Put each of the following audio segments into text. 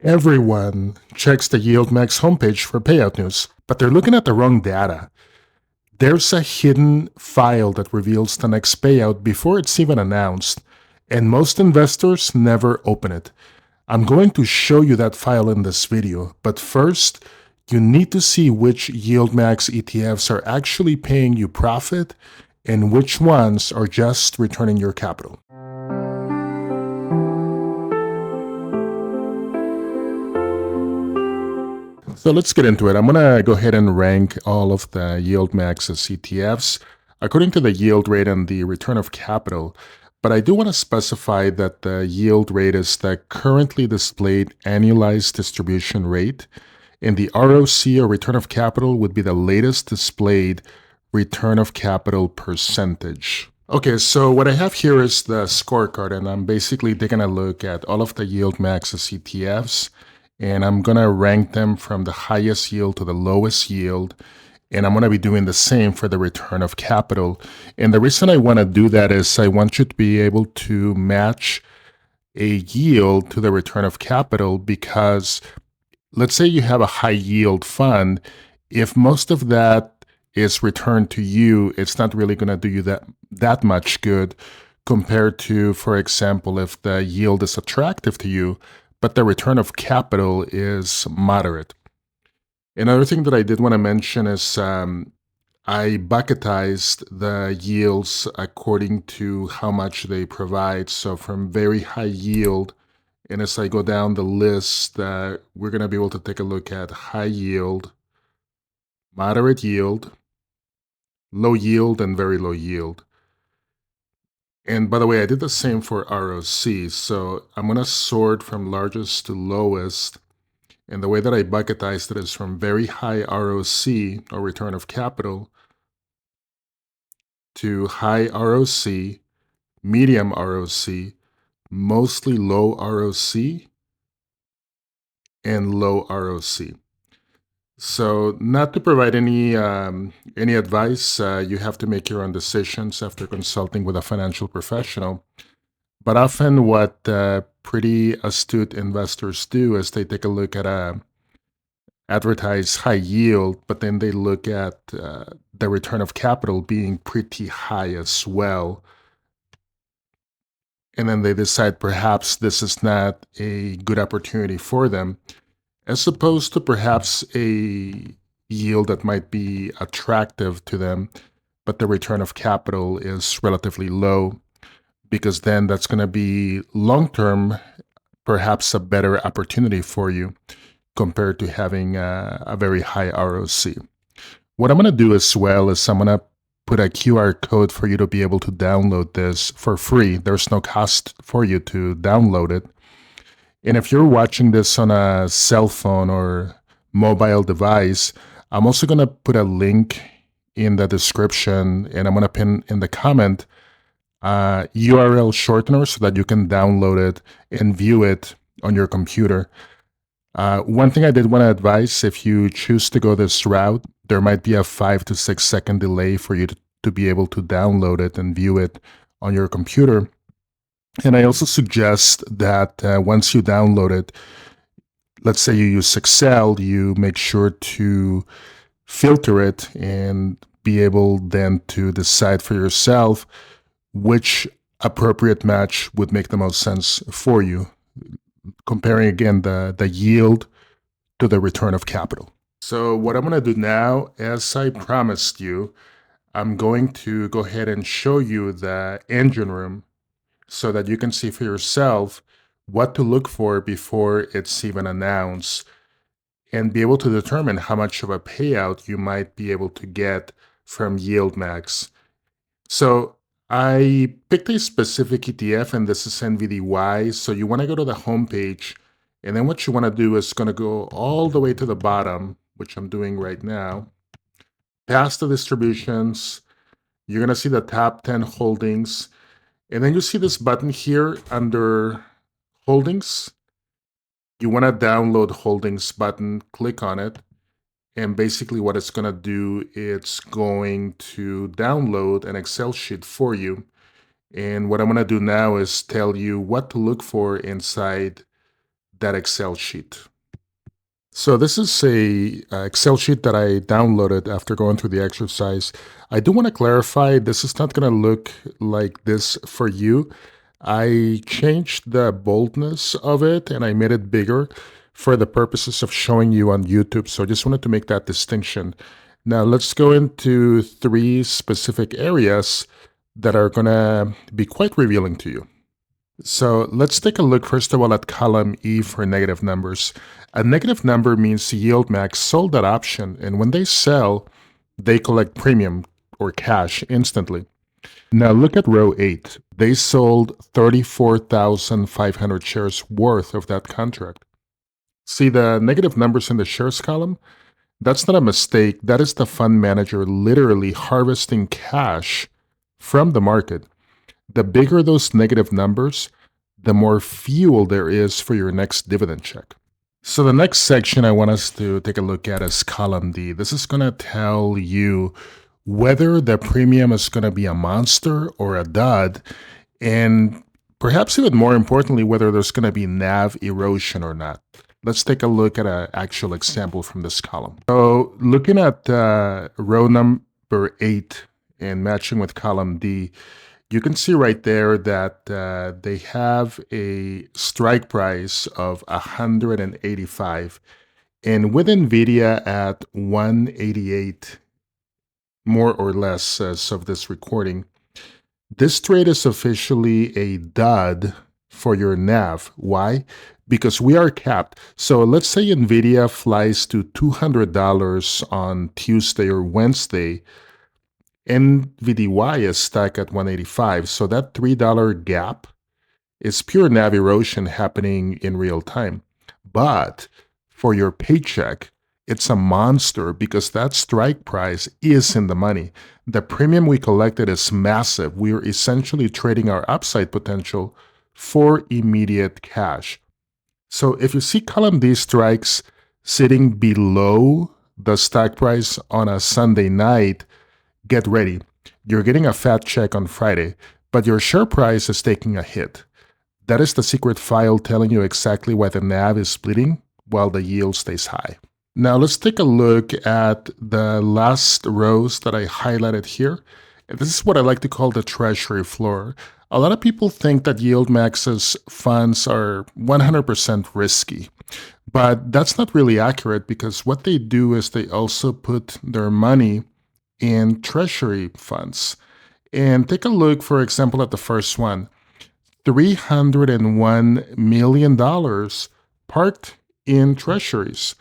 Everyone checks the YieldMax homepage for payout news, but they're looking at the wrong data. There's a hidden file that reveals the next payout before it's even announced, and most investors never open it. I'm going to show you that file in this video, but first, you need to see which YieldMax ETFs are actually paying you profit and which ones are just returning your capital. So let's get into it. I'm going to go ahead and rank all of the YieldMax's ETFs according to the yield rate and the return of capital. But I do want to specify that the yield rate is the currently displayed annualized distribution rate, and the ROC or return of capital would be the latest displayed return of capital percentage. Okay, so what I have here is the scorecard, and I'm basically taking a look at all of the YieldMax's ETFs, and I'm going to rank them from the highest yield to the lowest yield, and I'm going to be doing the same for the return of capital. And the reason I want to do that is I want you to be able to match a yield to the return of capital, because let's say you have a high yield fund. If most of that is returned to you, it's not really going to do you that much good compared to, for example, if the yield is attractive to you, but the return of capital is moderate. Another thing that I did want to mention is I bucketized the yields according to how much they provide. So from very high yield, and as I go down the list, we're going to be able to take a look at high yield, moderate yield, low yield, and very low yield. And by the way, I did the same for ROC. So I'm going to sort from largest to lowest. And the way that I bucketized it is from very high ROC, or return of capital, to high ROC, medium ROC, mostly low ROC, and low ROC. So not to provide any advice, you have to make your own decisions after consulting with a financial professional. But often what pretty astute investors do is they take a look at a advertised high yield, but then they look at the return of capital being pretty high as well. And then they decide perhaps this is not a good opportunity for them, as opposed to perhaps a yield that might be attractive to them, but the return of capital is relatively low, because then that's going to be long-term perhaps a better opportunity for you compared to having a very high ROC. What I'm going to do as well is I'm going to put a QR code for you to be able to download this for free. There's no cost for you to download it. And if you're watching this on a cell phone or mobile device, I'm also going to put a link in the description, and I'm going to pin in the comment URL shortener so that you can download it and view it on your computer. One thing I did want to advise, if you choose to go this route, there might be a 5 to 6 second delay for you to be able to download it and view it on your computer. And I also suggest that once you download it, let's say you use Excel, you make sure to filter it and be able then to decide for yourself which appropriate match would make the most sense for you, comparing again the yield to the return of capital. So what I'm going to do now, as I promised you, I'm going to go ahead and show you the engine room so that you can see for yourself what to look for before it's even announced, and be able to determine how much of a payout you might be able to get from YieldMax. So I picked a specific ETF, and this is NVDY. So you want to go to the homepage, and then what you want to do is going to go all the way to the bottom, which I'm doing right now. Past the distributions, you're going to see the top 10 holdings. And then you see this button here under holdings. You want to download holdings button, click on it. And basically what it's going to do, it's going to download an Excel sheet for you. And what I'm going to do now is tell you what to look for inside that Excel sheet. So this is a Excel sheet that I downloaded after going through the exercise. I do want to clarify, this is not going to look like this for you. I changed the boldness of it and I made it bigger for the purposes of showing you on YouTube. So I just wanted to make that distinction. Now let's go into 3 specific areas that are going to be quite revealing to you. So let's take a look first of all at column E for negative numbers. A negative number means YieldMax sold that option, and when they sell, they collect premium or cash instantly. Now look at row 8. They sold 34,500 shares worth of that contract. See the negative numbers in the shares column? That's not a mistake. That is the fund manager literally harvesting cash from the market. The bigger those negative numbers, the more fuel there is for your next dividend check. So the next section I want us to take a look at is column D. This is going to tell you whether the premium is going to be a monster or a dud, and perhaps even more importantly, whether there's going to be NAV erosion or not. Let's take a look at an actual example from this column. So looking at row number 8 and matching with column D, you can see right there that they have a strike price of 185, and with NVIDIA at 188, more or less as of this recording, this trade is officially a dud for your NAV. Why? Because we are capped. So let's say NVIDIA flies to $200 on Tuesday or Wednesday. NVDY is stuck at 185, so that $3 gap is pure NAV erosion happening in real time. But for your paycheck, it's a monster because that strike price is in the money. The premium we collected is massive. We are essentially trading our upside potential for immediate cash. So if you see column D strikes sitting below the stock price on a Sunday night, get ready. You're getting a fat check on Friday, but your share price is taking a hit. That is the secret file telling you exactly why the NAV is splitting while the yield stays high. Now let's take a look at the last rows that I highlighted here. This is what I like to call the treasury floor. A lot of people think that YieldMax's funds are 100% risky, but that's not really accurate because what they do is they also put their money in treasury funds. And take a look, for example, at the first one, $301 million parked in treasuries,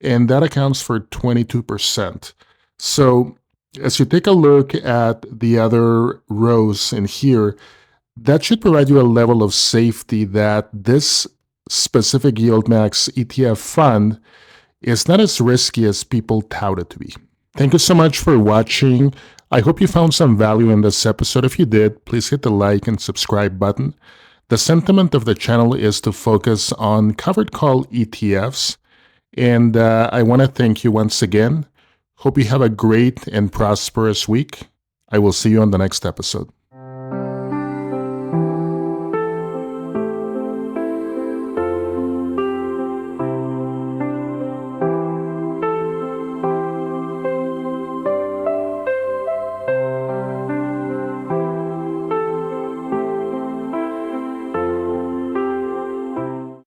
and that accounts for 22%. So as you take a look at the other rows in here, that should provide you a level of safety that this specific YieldMax ETF fund is not as risky as people tout it to be. Thank you so much for watching. I hope you found some value in this episode. If you did, please hit the like and subscribe button. The sentiment of the channel is to focus on covered call ETFs. And I want to thank you once again. Hope you have a great and prosperous week. I will see you on the next episode.